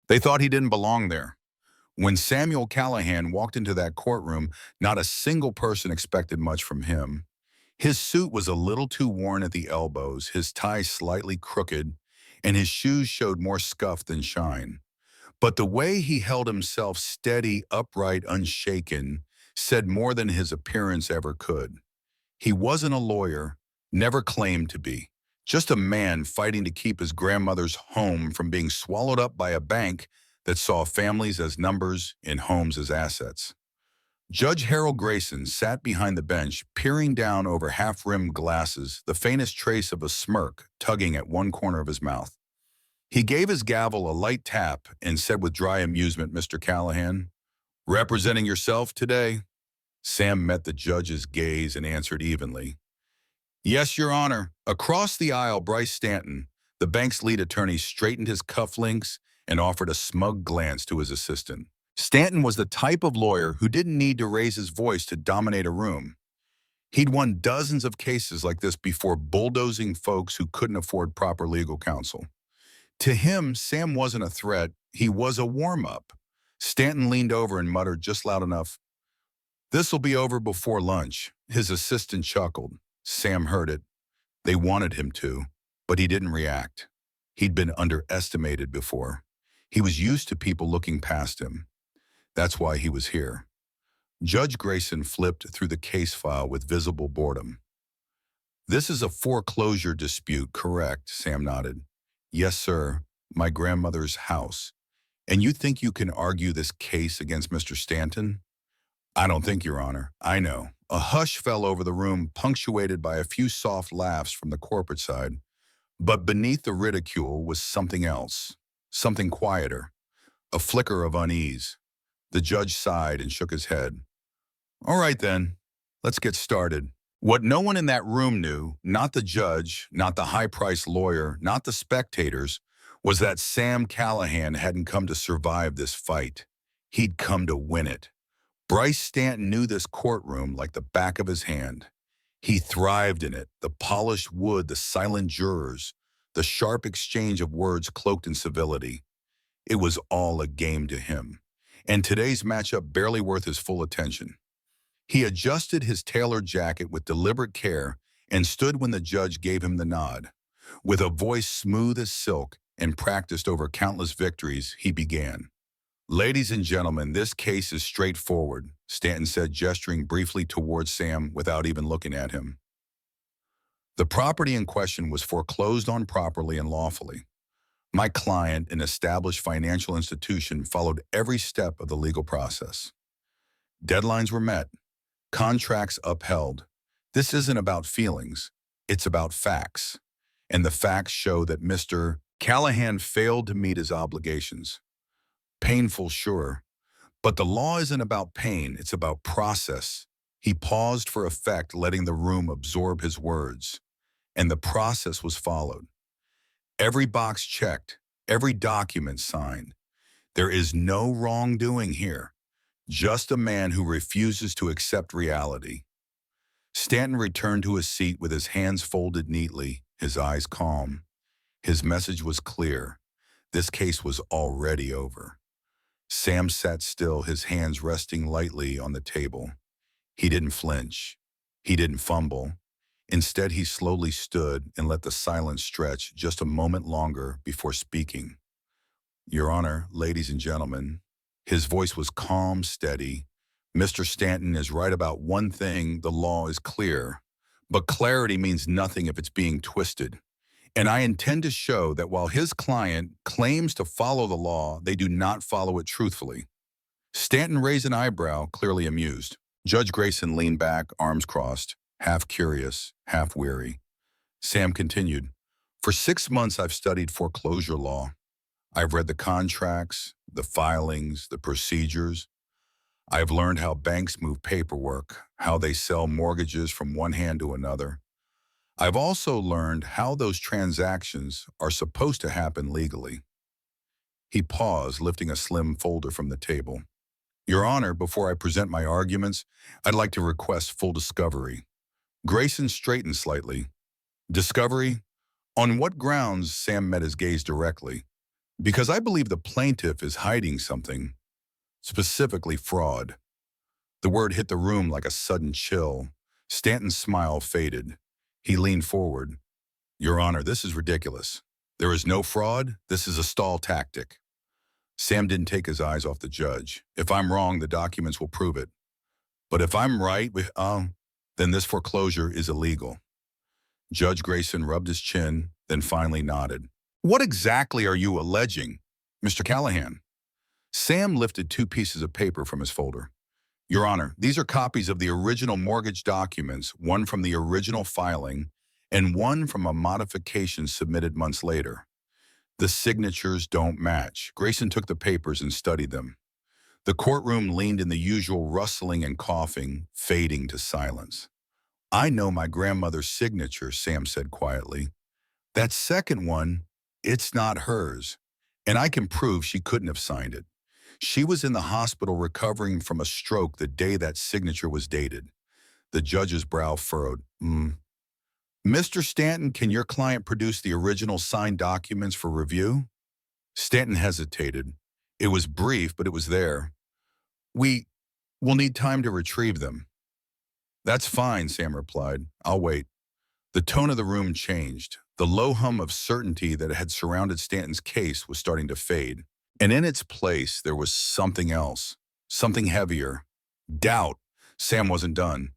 They thought he didn't belong there. When Samuel Callahan walked into that courtroom, not a single person expected much from him. His suit was a little too worn at the elbows, his tie slightly crooked, and his shoes showed more scuff than shine. But the way he held himself steady, upright, unshaken, said more than his appearance ever could. He wasn't a lawyer, never claimed to be. Just a man fighting to keep his grandmother's home from being swallowed up by a bank that saw families as numbers and homes as assets. Judge Harold Grayson sat behind the bench, peering down over half-rimmed glasses, the faintest trace of a smirk tugging at one corner of his mouth. He gave his gavel a light tap and said with dry amusement, "Mr. Callahan, representing yourself today?" Sam met the judge's gaze and answered evenly, "Yes, Your Honor." Across the aisle, Bryce Stanton, the bank's lead attorney, straightened his cufflinks and offered a smug glance to his assistant. Stanton was the type of lawyer who didn't need to raise his voice to dominate a room. He'd won dozens of cases like this before bulldozing folks who couldn't afford proper legal counsel. To him, Sam wasn't a threat, he was a warm-up. Stanton leaned over and muttered just loud enough, "This'll be over before lunch." His assistant chuckled. Sam heard it. They wanted him to, but he didn't react. He'd been underestimated before. He was used to people looking past him. That's why he was here. Judge Grayson flipped through the case file with visible boredom. "This is a foreclosure dispute, correct?" Sam nodded. "Yes, sir. My grandmother's house. And you think you can argue this case against Mr. Stanton?" "I don't think, Your Honor. I know." A hush fell over the room, punctuated by a few soft laughs from the corporate side. But beneath the ridicule was something else, something quieter, a flicker of unease. The judge sighed and shook his head. "All right then, let's get started." What no one in that room knew, not the judge, not the high-priced lawyer, not the spectators, was that Sam Callahan hadn't come to survive this fight. He'd come to win it. Bryce Stanton knew this courtroom like the back of his hand. He thrived in it, the polished wood, the silent jurors, the sharp exchange of words cloaked in civility. It was all a game to him, and today's matchup barely worth his full attention. He adjusted his tailored jacket with deliberate care and stood when the judge gave him the nod. With a voice smooth as silk and practiced over countless victories, he began. "Ladies and gentlemen, this case is straightforward," Stanton said, gesturing briefly towards Sam without even looking at him. "The property in question was foreclosed on properly and lawfully. My client, an established financial institution, followed every step of the legal process. Deadlines were met, contracts upheld. This isn't about feelings, it's about facts. And the facts show that Mr. Callahan failed to meet his obligations. Painful, sure, but the law isn't about pain, it's about process." He paused for effect, letting the room absorb his words. And the process was followed. Every box checked, every document signed. There is no wrongdoing here, just a man who refuses to accept reality. Stanton returned to his seat with his hands folded neatly, his eyes calm. His message was clear. This case was already over. Sam sat still, his hands resting lightly on the table. He didn't flinch. He didn't fumble. Instead, he slowly stood and let the silence stretch just a moment longer before speaking. "Your Honor, ladies and gentlemen." His voice was calm, steady. "Mr. Stanton is right about one thing: the law is clear. But clarity means nothing if it's being twisted. And I intend to show that while his client claims to follow the law, they do not follow it truthfully." Stanton raised an eyebrow, clearly amused. Judge Grayson leaned back, arms crossed, half curious, half weary. Sam continued, "For 6 months I've studied foreclosure law. I've read the contracts, the filings, the procedures. I've learned how banks move paperwork, how they sell mortgages from one hand to another. I've also learned how those transactions are supposed to happen legally." He paused, lifting a slim folder from the table. "Your Honor, before I present my arguments, I'd like to request full discovery." Grayson straightened slightly. "Discovery? On what grounds?" Sam met his gaze directly. Because I believe the plaintiff is hiding something, specifically fraud. The word hit the room like a sudden chill. Stanton's smile faded. He leaned forward. Your Honor, this is ridiculous. There is no fraud. This is a stall tactic. Sam didn't take his eyes off the judge. If I'm wrong, the documents will prove it. But if I'm right, then this foreclosure is illegal. Judge Grayson rubbed his chin, then finally nodded. What exactly are you alleging, Mr. Callahan? Sam lifted two pieces of paper from his folder. Your Honor, these are copies of the original mortgage documents, one from the original filing and one from a modification submitted months later. The signatures don't match. Grayson took the papers and studied them. The courtroom leaned in the usual rustling and coughing, fading to silence. I know my grandmother's signature, Sam said quietly. That second one, it's not hers, and I can prove she couldn't have signed it. She was in the hospital recovering from a stroke the day that signature was dated. The judge's brow furrowed. Mr. Stanton, can your client produce the original signed documents for review? Stanton hesitated. It was brief, but it was there. We will need time to retrieve them. That's fine, Sam replied. I'll wait. The tone of the room changed. The low hum of certainty that had surrounded Stanton's case was starting to fade. And in its place, there was something else, something heavier. Doubt. Sam wasn't done.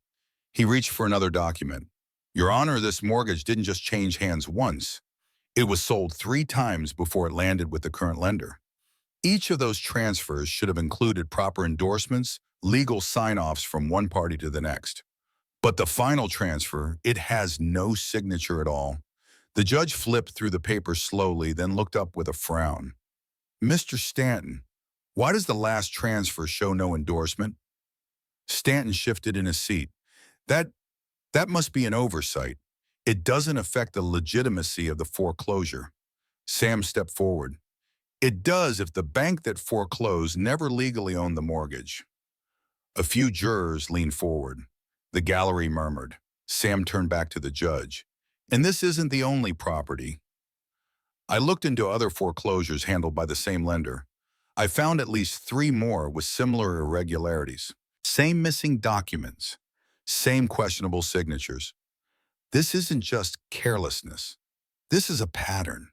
He reached for another document. Your Honor, this mortgage didn't just change hands once. It was sold 3 times before it landed with the current lender. Each of those transfers should have included proper endorsements, legal sign-offs from one party to the next. But the final transfer, it has no signature at all. The judge flipped through the papers slowly, then looked up with a frown. Mr. Stanton, why does the last transfer show no endorsement? Stanton shifted in his seat. That must be an oversight. It doesn't affect the legitimacy of the foreclosure. Sam stepped forward. It does if the bank that foreclosed never legally owned the mortgage. A few jurors leaned forward. The gallery murmured. Sam turned back to the judge. And this isn't the only property. I looked into other foreclosures handled by the same lender. I found at least 3 more with similar irregularities. Same missing documents. Same questionable signatures. This isn't just carelessness. This is a pattern.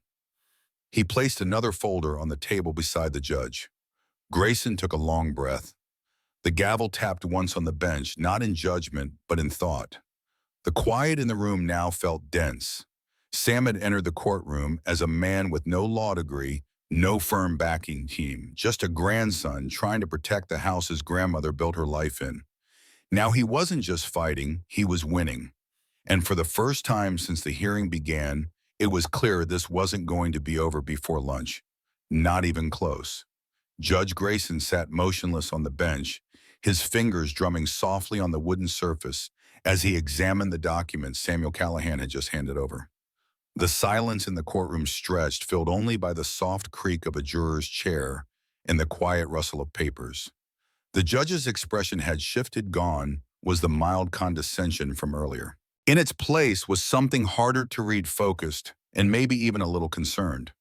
He placed another folder on the table beside the judge. Grayson took a long breath. The gavel tapped once on the bench, not in judgment, but in thought. The quiet in the room now felt dense. Sam had entered the courtroom as a man with no law degree, no firm backing team, just a grandson trying to protect the house his grandmother built her life in. Now he wasn't just fighting, he was winning. And for the first time since the hearing began, it was clear this wasn't going to be over before lunch. Not even close. Judge Grayson sat motionless on the bench, his fingers drumming softly on the wooden surface as he examined the documents Samuel Callahan had just handed over. The silence in the courtroom stretched, filled only by the soft creak of a juror's chair and the quiet rustle of papers. The judge's expression had shifted. Gone was the mild condescension from earlier. In its place was something harder to read, focused, and maybe even a little concerned.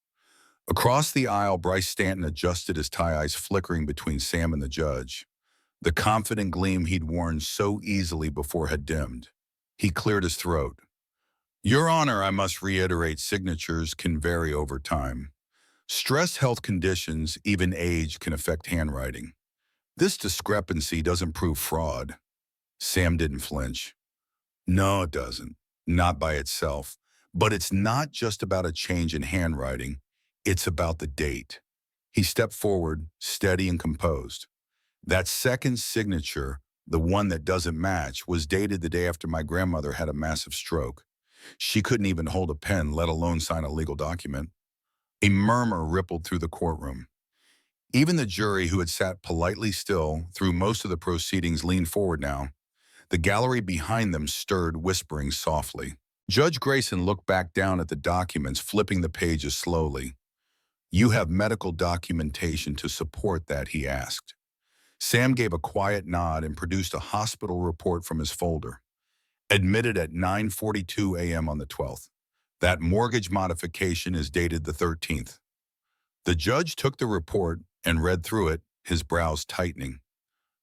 Across the aisle, Bryce Stanton adjusted his tie, eyes flickering between Sam and the judge. The confident gleam he'd worn so easily before had dimmed. He cleared his throat. Your Honor, I must reiterate, signatures can vary over time. Stress, health conditions, even age can affect handwriting. This discrepancy doesn't prove fraud. Sam didn't flinch. No, it doesn't. Not by itself. But it's not just about a change in handwriting. It's about the date. He stepped forward, steady and composed. That second signature, the one that doesn't match, was dated the day after my grandmother had a massive stroke. She couldn't even hold a pen, let alone sign a legal document. A murmur rippled through the courtroom. Even the jury, who had sat politely still through most of the proceedings, leaned forward now. The gallery behind them stirred, whispering softly. Judge Grayson looked back down at the documents, flipping the pages slowly. You have medical documentation to support that, he asked. Sam gave a quiet nod and produced a hospital report from his folder. Admitted at 9:42 a.m. on the 12th. That mortgage modification is dated the 13th. The judge took the report and read through it, his brows tightening.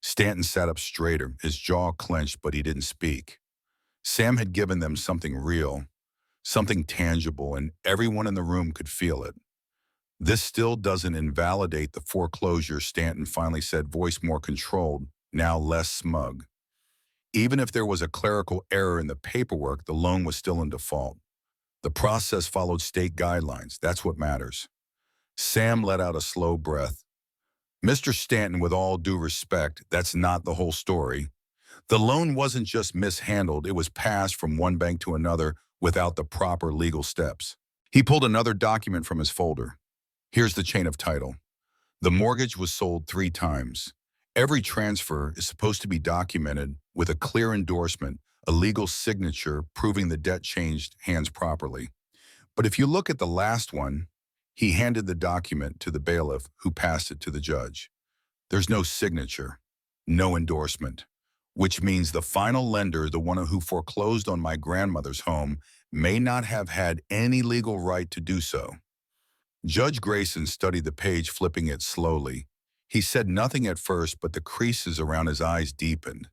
Stanton sat up straighter, his jaw clenched, but he didn't speak. Sam had given them something real, something tangible, and everyone in the room could feel it. This still doesn't invalidate the foreclosure, Stanton finally said, voice more controlled, now less smug. Even if there was a clerical error in the paperwork, the loan was still in default. The process followed state guidelines. That's what matters. Sam let out a slow breath. Mr. Stanton, with all due respect, that's not the whole story. The loan wasn't just mishandled, it was passed from one bank to another without the proper legal steps. He pulled another document from his folder. Here's the chain of title. The mortgage was sold 3 times. Every transfer is supposed to be documented with a clear endorsement, a legal signature proving the debt changed hands properly. But if you look at the last one, he handed the document to the bailiff who passed it to the judge. There's no signature, no endorsement, which means the final lender, the one who foreclosed on my grandmother's home, may not have had any legal right to do so. Judge Grayson studied the page, flipping it slowly. He said nothing at first, but the creases around his eyes deepened.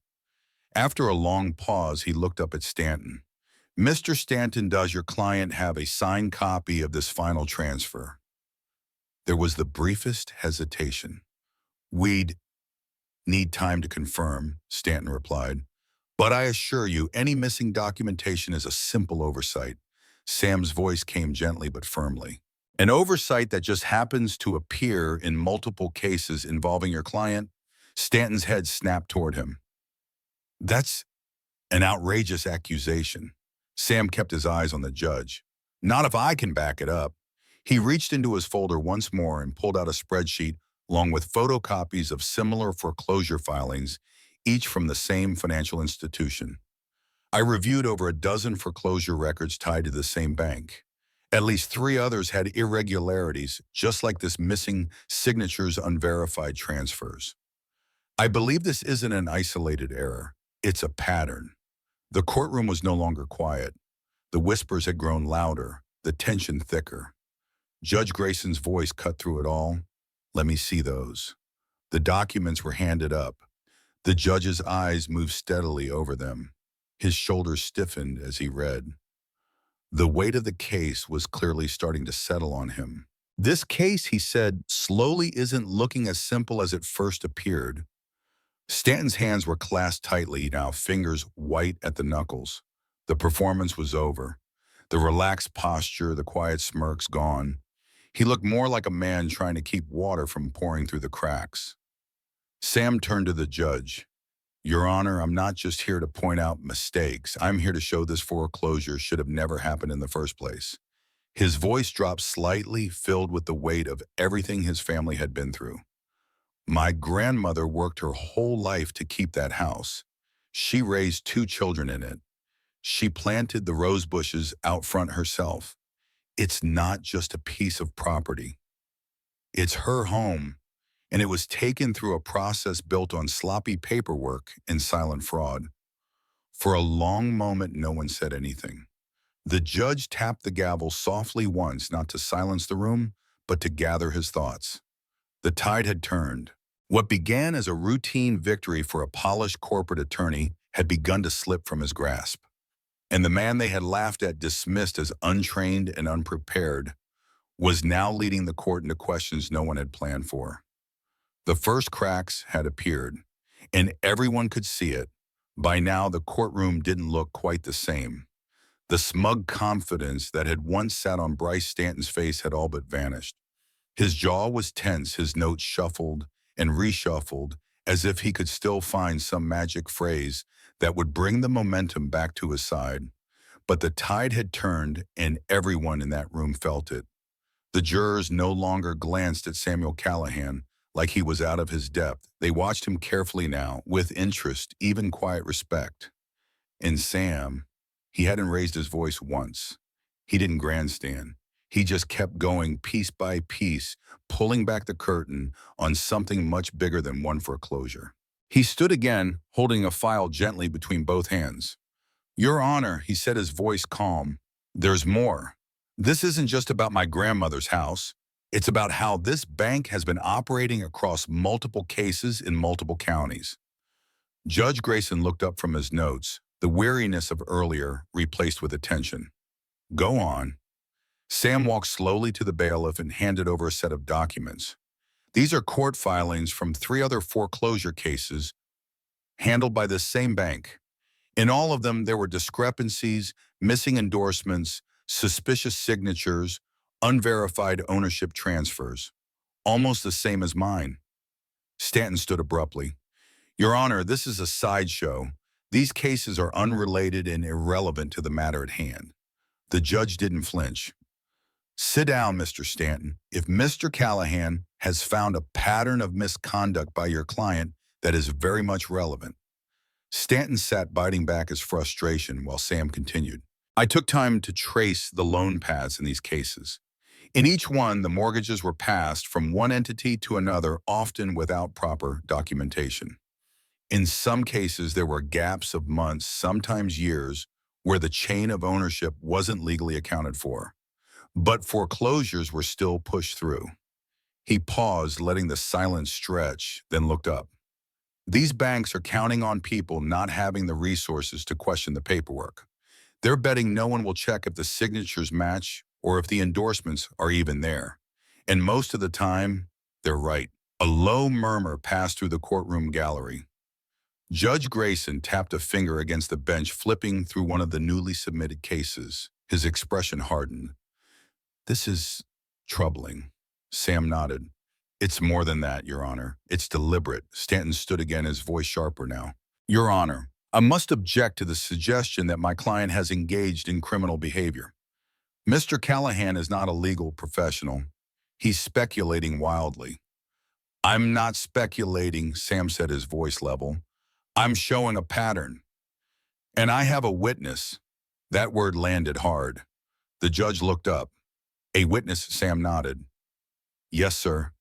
After a long pause, he looked up at Stanton. Mr. Stanton, does your client have a signed copy of this final transfer? There was the briefest hesitation. We'd need time to confirm, Stanton replied. But I assure you, any missing documentation is a simple oversight. Sam's voice came gently but firmly. An oversight that just happens to appear in multiple cases involving your client? Stanton's head snapped toward him. That's an outrageous accusation. Sam kept his eyes on the judge. Not if I can back it up. He reached into his folder once more and pulled out a spreadsheet along with photocopies of similar foreclosure filings, each from the same financial institution. I reviewed over a dozen foreclosure records tied to the same bank. At least 3 others had irregularities, just like this missing signatures unverified transfers. I believe this isn't an isolated error. It's a pattern. The courtroom was no longer quiet. The whispers had grown louder, the tension thicker. Judge Grayson's voice cut through it all. Let me see those. The documents were handed up. The judge's eyes moved steadily over them. His shoulders stiffened as he read. The weight of the case was clearly starting to settle on him. This case, he said, slowly isn't looking as simple as it first appeared. Stanton's hands were clasped tightly now, fingers white at the knuckles. The performance was over. The relaxed posture, the quiet smirks gone. He looked more like a man trying to keep water from pouring through the cracks. Sam turned to the judge. Your Honor, I'm not just here to point out mistakes. I'm here to show this foreclosure should have never happened in the first place. His voice dropped slightly, filled with the weight of everything his family had been through. My grandmother worked her whole life to keep that house. She raised 2 children in it. She planted the rose bushes out front herself. It's not just a piece of property. It's her home, and it was taken through a process built on sloppy paperwork and silent fraud. For a long moment, no one said anything. The judge tapped the gavel softly once, not to silence the room, but to gather his thoughts. The tide had turned. What began as a routine victory for a polished corporate attorney had begun to slip from his grasp. And the man they had laughed at, dismissed as untrained and unprepared, was now leading the court into questions no one had planned for. The first cracks had appeared, and everyone could see it. By now, the courtroom didn't look quite the same. The smug confidence that had once sat on Bryce Stanton's face had all but vanished. His jaw was tense, his notes shuffled and reshuffled, as if he could still find some magic phrase that would bring the momentum back to his side. But the tide had turned, and everyone in that room felt it. The jurors no longer glanced at Samuel Callahan like he was out of his depth. They watched him carefully now, with interest, even quiet respect. And Sam, he hadn't raised his voice once. He didn't grandstand. He just kept going piece by piece, pulling back the curtain on something much bigger than one foreclosure. He stood again, holding a file gently between both hands. Your Honor, he said, his voice calm, there's more. This isn't just about my grandmother's house. It's about how this bank has been operating across multiple cases in multiple counties. Judge Grayson looked up from his notes, the weariness of earlier replaced with attention. Go on. Sam walked slowly to the bailiff and handed over a set of documents. These are court filings from 3 other foreclosure cases handled by this same bank. In all of them, there were discrepancies, missing endorsements, suspicious signatures, unverified ownership transfers, almost the same as mine. Stanton stood abruptly. Your Honor, this is a sideshow. These cases are unrelated and irrelevant to the matter at hand. The judge didn't flinch. Sit down, Mr. Stanton. If Mr. Callahan has found a pattern of misconduct by your client that is very much relevant. Stanton sat biting back his frustration while Sam continued. I took time to trace the loan paths in these cases. In each one, the mortgages were passed from one entity to another, often without proper documentation. In some cases, there were gaps of months, sometimes years, where the chain of ownership wasn't legally accounted for. But foreclosures were still pushed through. He paused, letting the silence stretch, then looked up. These banks are counting on people not having the resources to question the paperwork. They're betting no one will check if the signatures match or if the endorsements are even there. And most of the time, they're right. A low murmur passed through the courtroom gallery. Judge Grayson tapped a finger against the bench, flipping through one of the newly submitted cases. His expression hardened. This is troubling. Sam nodded. It's more than that, Your Honor. It's deliberate. Stanton stood again, his voice sharper now. Your Honor, I must object to the suggestion that my client has engaged in criminal behavior. Mr. Callahan is not a legal professional. He's speculating wildly. I'm not speculating, Sam said, his voice level. I'm showing a pattern. And I have a witness. That word landed hard. The judge looked up. A witness, Sam nodded. Yes, sir.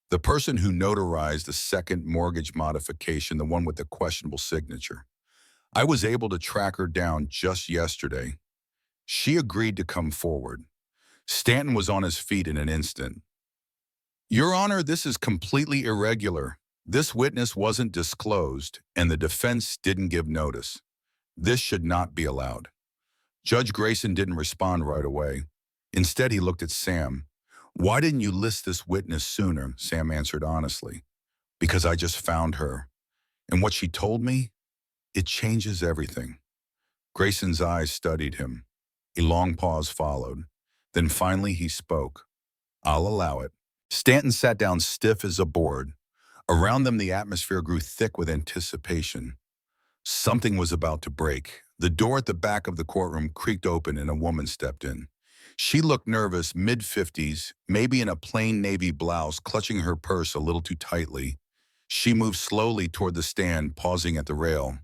The person who notarized the second mortgage modification, the one with the questionable signature. I was able to track her down just yesterday. She agreed to come forward. Stanton was on his feet in an instant. Your Honor, this is completely irregular. This witness wasn't disclosed, and the defense didn't give notice. This should not be allowed. Judge Grayson didn't respond right away. Instead, he looked at Sam. Why didn't you list this witness sooner? Sam answered honestly. Because I just found her. And what she told me, it changes everything. Grayson's eyes studied him. A long pause followed. Then finally he spoke. I'll allow it. Stanton sat down stiff as a board. Around them, the atmosphere grew thick with anticipation. Something was about to break. The door at the back of the courtroom creaked open and a woman stepped in. She looked nervous, mid-50s, maybe in a plain navy blouse, clutching her purse a little too tightly. She moved slowly toward the stand, pausing at the rail.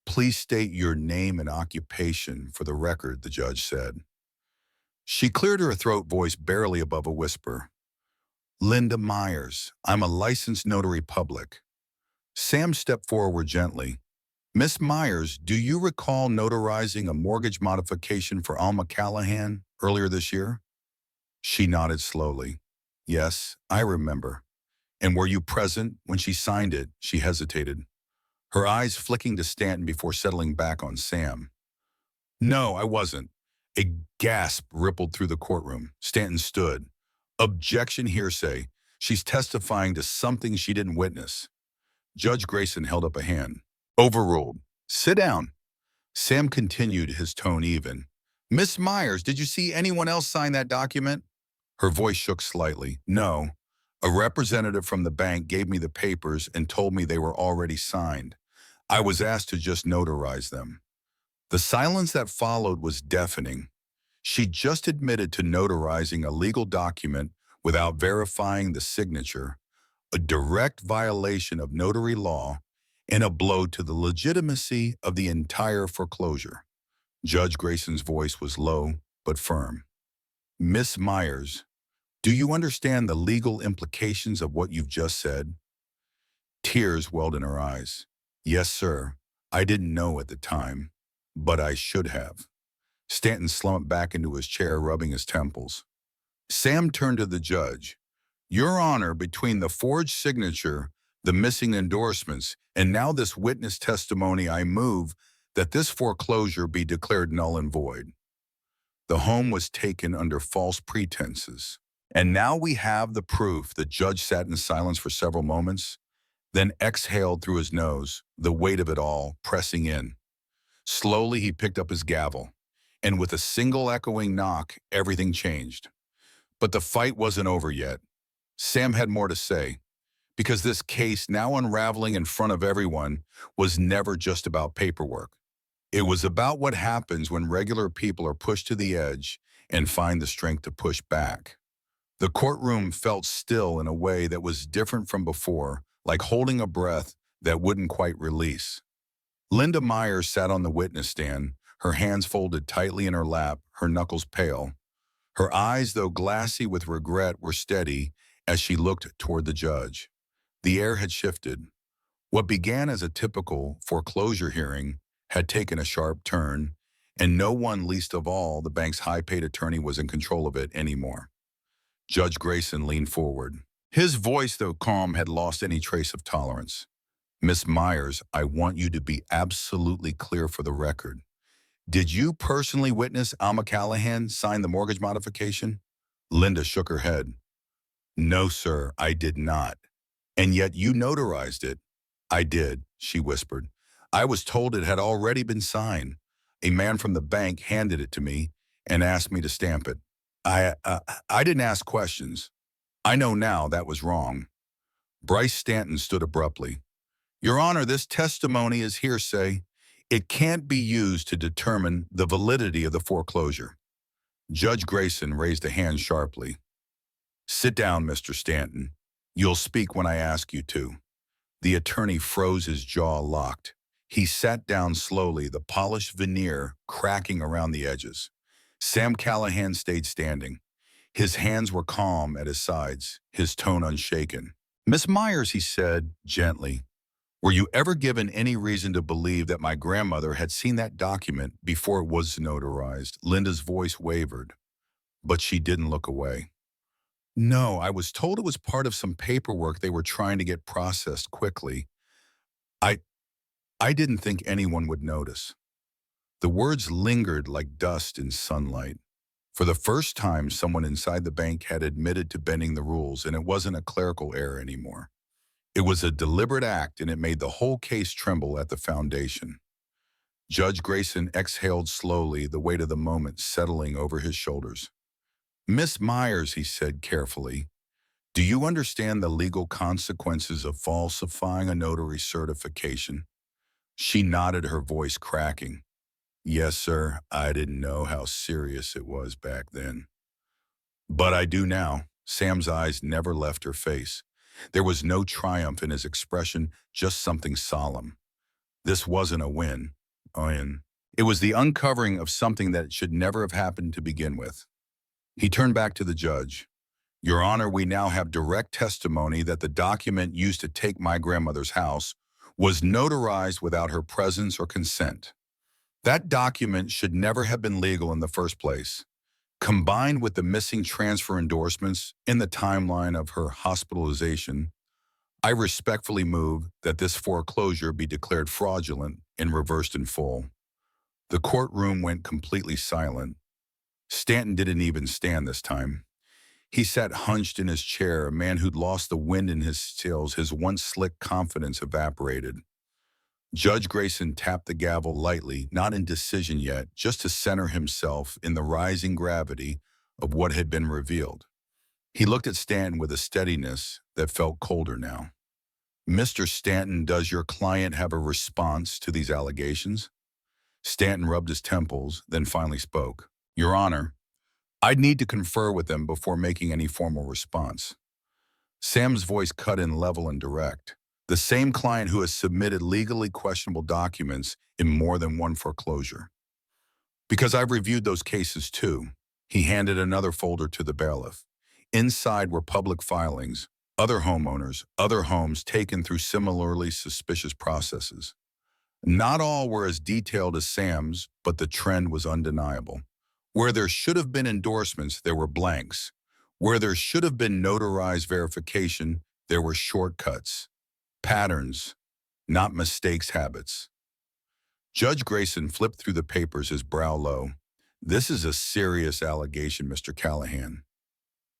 Please state your name and occupation for the record, the judge said. She cleared her throat, voice barely above a whisper. Linda Myers. I'm a licensed notary public. Sam stepped forward gently. Miss Myers, do you recall notarizing a mortgage modification for Alma Callahan earlier this year? She nodded slowly. Yes, I remember. And were you present when she signed it? She hesitated, her eyes flicking to Stanton before settling back on Sam. No, I wasn't. A gasp rippled through the courtroom. Stanton stood. Objection, hearsay. She's testifying to something she didn't witness. Judge Grayson held up a hand. Overruled. Sit down. Sam continued, his tone even. Miss Myers, did you see anyone else sign that document? Her voice shook slightly. No. A representative from the bank gave me the papers and told me they were already signed. I was asked to just notarize them. The silence that followed was deafening. She just admitted to notarizing a legal document without verifying the signature, a direct violation of notary law, and a blow to the legitimacy of the entire foreclosure. Judge Grayson's voice was low but firm. Miss Myers, do you understand the legal implications of what you've just said? Tears welled in her eyes. Yes, sir. I didn't know at the time, but I should have. Stanton slumped back into his chair, rubbing his temples. Sam turned to the judge. Your Honor, between the forged signature, the missing endorsements, and now this witness testimony, I move that this foreclosure be declared null and void. The home was taken under false pretenses. And now we have the proof. The judge sat in silence for several moments, then exhaled through his nose, the weight of it all pressing in. Slowly, he picked up his gavel, and with a single echoing knock, everything changed. But the fight wasn't over yet. Sam had more to say, because this case, now unraveling in front of everyone, was never just about paperwork. It was about what happens when regular people are pushed to the edge and find the strength to push back. The courtroom felt still in a way that was different from before, like holding a breath that wouldn't quite release. Linda Myers sat on the witness stand, her hands folded tightly in her lap, her knuckles pale. Her eyes, though glassy with regret, were steady as she looked toward the judge. The air had shifted. What began as a typical foreclosure hearing had taken a sharp turn, and no one, least of all the bank's high-paid attorney, was in control of it anymore. Judge Grayson leaned forward. His voice, though calm, had lost any trace of tolerance. Miss Myers, I want you to be absolutely clear for the record. Did you personally witness Alma Callahan sign the mortgage modification? Linda shook her head. No, sir, I did not. And yet you notarized it. I did, she whispered. I was told it had already been signed. A man from the bank handed it to me and asked me to stamp it. I didn't ask questions. I know now that was wrong. Bryce Stanton stood abruptly. Your Honor, this testimony is hearsay. It can't be used to determine the validity of the foreclosure. Judge Grayson raised a hand sharply. Sit down, Mr. Stanton. You'll speak when I ask you to. The attorney froze, his jaw locked. He sat down slowly, the polished veneer cracking around the edges. Sam Callahan stayed standing. His hands were calm at his sides, his tone unshaken. Miss Myers, he said gently, were you ever given any reason to believe that my grandmother had seen that document before it was notarized? Linda's voice wavered, but she didn't look away. No, I was told it was part of some paperwork they were trying to get processed quickly. I didn't think anyone would notice. The words lingered like dust in sunlight. For the first time, someone inside the bank had admitted to bending the rules, and it wasn't a clerical error anymore. It was a deliberate act, and it made the whole case tremble at the foundation. Judge Grayson exhaled slowly, the weight of the moment settling over his shoulders. Miss Myers, he said carefully, do you understand the legal consequences of falsifying a notary certification? She nodded, her voice cracking. Yes, sir, I didn't know how serious it was back then. But I do now. Sam's eyes never left her face. There was no triumph in his expression, just something solemn. This wasn't a win. It was the uncovering of something that should never have happened to begin with. He turned back to the judge. Your Honor, we now have direct testimony that the document used to take my grandmother's house was notarized without her presence or consent. That document should never have been legal in the first place. Combined with the missing transfer endorsements in the timeline of her hospitalization, I respectfully move that this foreclosure be declared fraudulent and reversed in full. The courtroom went completely silent. Stanton didn't even stand this time. He sat hunched in his chair, a man who'd lost the wind in his sails, his once slick confidence evaporated. Judge Grayson tapped the gavel lightly, not in decision yet, just to center himself in the rising gravity of what had been revealed. He looked at Stanton with a steadiness that felt colder now. Mr. Stanton, does your client have a response to these allegations? Stanton rubbed his temples, then finally spoke. Your Honor, I'd need to confer with them before making any formal response. Sam's voice cut in level and direct. The same client who has submitted legally questionable documents in more than one foreclosure. Because I've reviewed those cases too. He handed another folder to the bailiff. Inside were public filings, other homeowners, other homes taken through similarly suspicious processes. Not all were as detailed as Sam's, but the trend was undeniable. Where there should have been endorsements, there were blanks. Where there should have been notarized verification, there were shortcuts, patterns, not mistakes habits. Judge Grayson flipped through the papers, his brow low. This is a serious allegation, Mr. Callahan.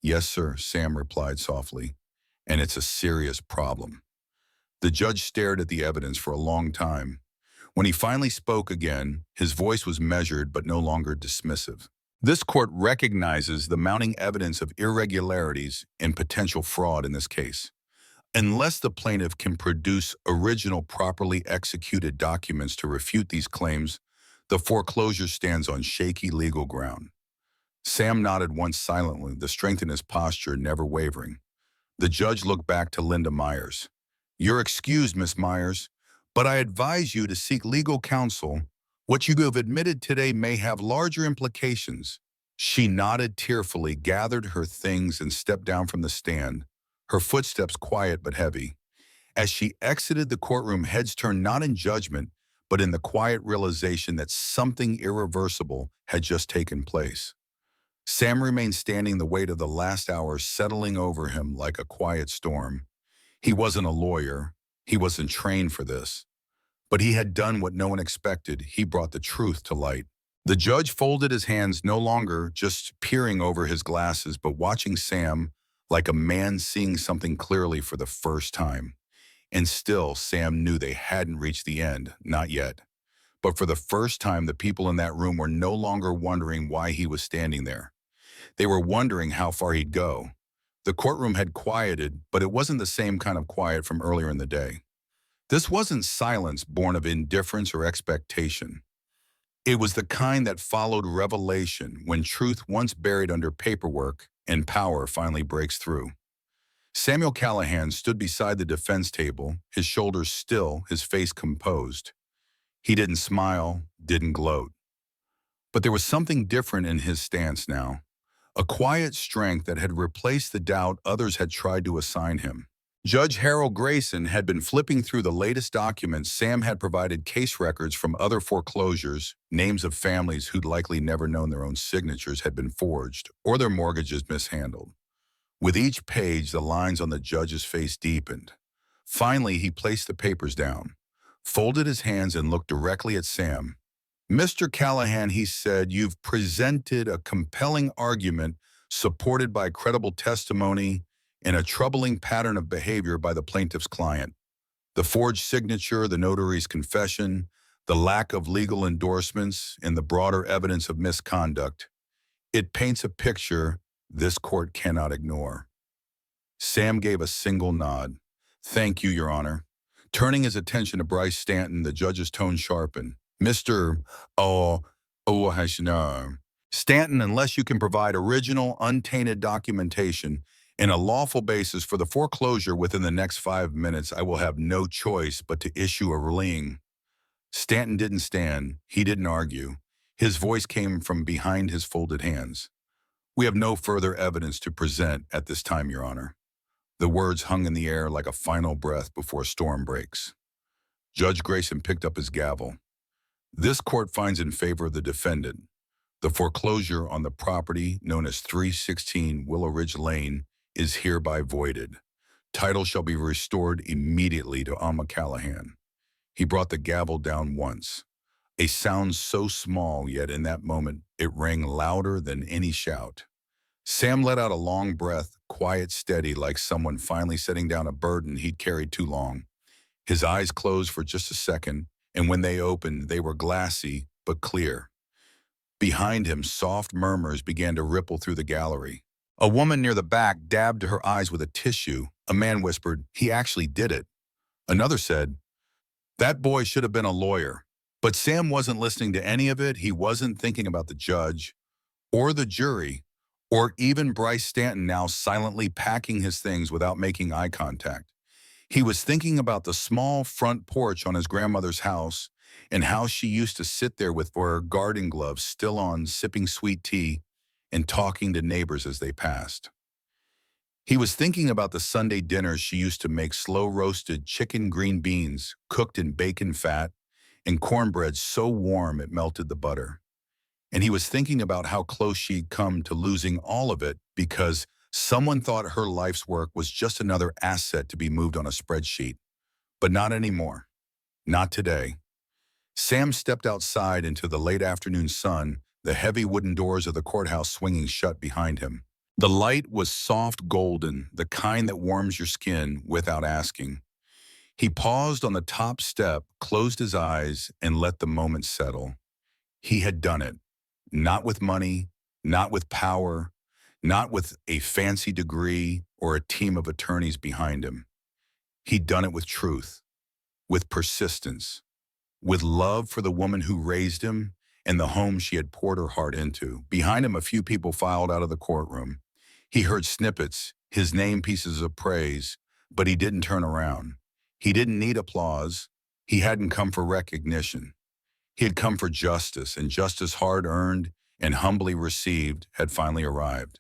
Yes, sir, Sam replied softly, and it's a serious problem. The judge stared at the evidence for a long time. When he finally spoke again, his voice was measured but no longer dismissive. This court recognizes the mounting evidence of irregularities and potential fraud in this case. Unless the plaintiff can produce original properly executed documents to refute these claims, the foreclosure stands on shaky legal ground. Sam nodded once silently, the strength in his posture never wavering. The judge looked back to Linda Myers. You're excused, Miss Myers, but I advise you to seek legal counsel. What you have admitted today may have larger implications. She nodded tearfully, gathered her things, and stepped down from the stand, her footsteps quiet but heavy. As she exited the courtroom, heads turned not in judgment, but in the quiet realization that something irreversible had just taken place. Sam remained standing, the weight of the last hours settling over him like a quiet storm. He wasn't a lawyer. He wasn't trained for this. But he had done what no one expected. He brought the truth to light. The judge folded his hands, no longer just peering over his glasses, but watching Sam like a man seeing something clearly for the first time. And still, Sam knew they hadn't reached the end, not yet. But for the first time, the people in that room were no longer wondering why he was standing there. They were wondering how far he'd go. The courtroom had quieted, but it wasn't the same kind of quiet from earlier in the day. This wasn't silence born of indifference or expectation. It was the kind that followed revelation, when truth once buried under paperwork and power finally breaks through. Samuel Callahan stood beside the defense table, his shoulders still, his face composed. He didn't smile, didn't gloat. But there was something different in his stance now, a quiet strength that had replaced the doubt others had tried to assign him. Judge Harold Grayson had been flipping through the latest documents. Sam had provided case records from other foreclosures, names of families who'd likely never known their own signatures had been forged or their mortgages mishandled. With each page, the lines on the judge's face deepened. Finally, he placed the papers down, folded his hands, and looked directly at Sam. Mr. Callahan, he said, you've presented a compelling argument supported by credible testimony and a troubling pattern of behavior by the plaintiff's client. The forged signature, the notary's confession, the lack of legal endorsements, and the broader evidence of misconduct. It paints a picture this court cannot ignore. Sam gave a single nod. Thank you, Your Honor. Turning his attention to Bryce Stanton, the judge's tone sharpened. Mr. Stanton, unless you can provide original, untainted documentation and a lawful basis for the foreclosure within the next 5 minutes, I will have no choice but to issue a ruling. Stanton didn't stand. He didn't argue. His voice came from behind his folded hands. We have no further evidence to present at this time, Your Honor. The words hung in the air like a final breath before a storm breaks. Judge Grayson picked up his gavel. This court finds in favor of the defendant. The foreclosure on the property known as 316 Willow Ridge Lane is hereby voided. Title shall be restored immediately to Alma Callahan. He brought the gavel down once. A sound so small, yet in that moment it rang louder than any shout. Sam let out a long breath, quiet, steady, like someone finally setting down a burden he'd carried too long. His eyes closed for just a second, and when they opened, they were glassy but clear. Behind him, soft murmurs began to ripple through the gallery. A woman near the back dabbed her eyes with a tissue. A man whispered, "He actually did it." Another said, "That boy should have been a lawyer." But Sam wasn't listening to any of it. He wasn't thinking about the judge, or the jury, or even Bryce Stanton now silently packing his things without making eye contact. He was thinking about the small front porch on his grandmother's house and how she used to sit there with her garden gloves still on, sipping sweet tea and talking to neighbors as they passed. He was thinking about the Sunday dinners she used to make, slow-roasted chicken green beans cooked in bacon fat and cornbread so warm it melted the butter. And he was thinking about how close she'd come to losing all of it because Someone thought her life's work was just another asset to be moved on a spreadsheet. But not anymore. Not today. Sam stepped outside into the late afternoon sun, the heavy wooden doors of the courthouse swinging shut behind him. The light was soft golden, the kind that warms your skin without asking. He paused on the top step, closed his eyes, and let the moment settle. He had done it. Not with money, not with power, not with a fancy degree or a team of attorneys behind him. He'd done it with truth, with persistence, with love for the woman who raised him and the home she had poured her heart into. Behind him, a few people filed out of the courtroom. He heard snippets, his name pieces of praise, but he didn't turn around. He didn't need applause. He hadn't come for recognition. He had come for justice, and justice hard-earned and humbly received had finally arrived.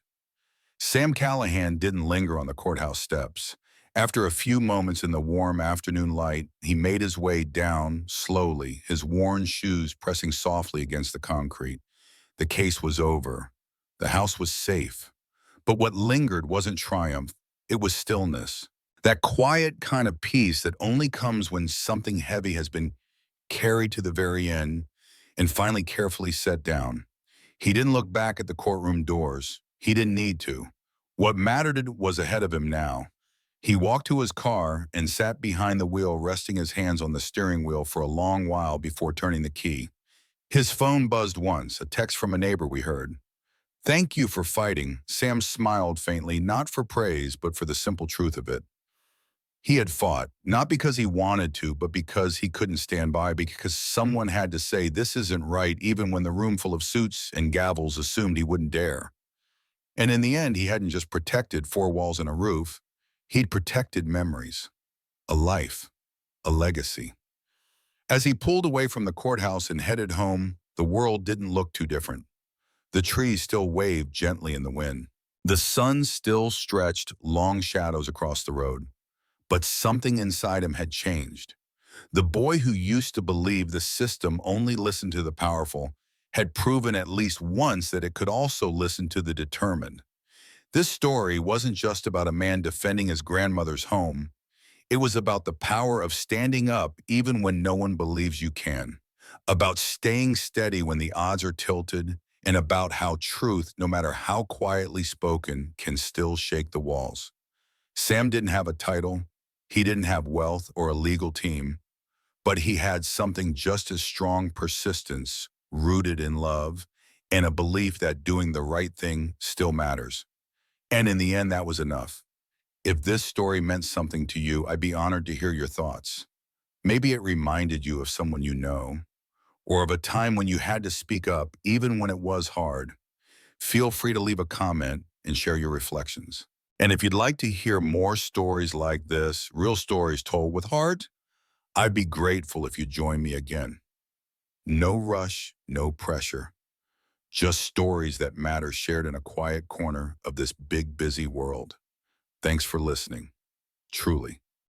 Sam Callahan didn't linger on the courthouse steps. After a few moments in the warm afternoon light, he made his way down slowly, his worn shoes pressing softly against the concrete. The case was over. The house was safe. But what lingered wasn't triumph, it was stillness. That quiet kind of peace that only comes when something heavy has been carried to the very end and finally carefully set down. He didn't look back at the courtroom doors. He didn't need to. What mattered was ahead of him now. He walked to his car and sat behind the wheel, resting his hands on the steering wheel for a long while before turning the key. His phone buzzed once, a text from a neighbor we heard. "Thank you for fighting." Sam smiled faintly, not for praise, but for the simple truth of it. He had fought, not because he wanted to, but because he couldn't stand by, because someone had to say this isn't right, even when the room full of suits and gavels assumed he wouldn't dare. And in the end, he hadn't just protected four walls and a roof. He'd protected memories, a life, a legacy. As he pulled away from the courthouse and headed home, the world didn't look too different. The trees still waved gently in the wind. The sun still stretched long shadows across the road. But something inside him had changed. The boy who used to believe the system only listened to the powerful had proven at least once that it could also listen to the determined. This story wasn't just about a man defending his grandmother's home. It was about the power of standing up even when no one believes you can, about staying steady when the odds are tilted, and about how truth, no matter how quietly spoken, can still shake the walls. Sam didn't have a title. He didn't have wealth or a legal team, but he had something just as strong: persistence, rooted in love, and a belief that doing the right thing still matters. And in the end, that was enough. If this story meant something to you, I'd be honored to hear your thoughts. Maybe it reminded you of someone you know, or of a time when you had to speak up, even when it was hard. Feel free to leave a comment and share your reflections. And if you'd like to hear more stories like this, real stories told with heart, I'd be grateful if you join me again. No rush, no pressure. Just stories that matter shared in a quiet corner of this big, busy world. Thanks for listening. Truly.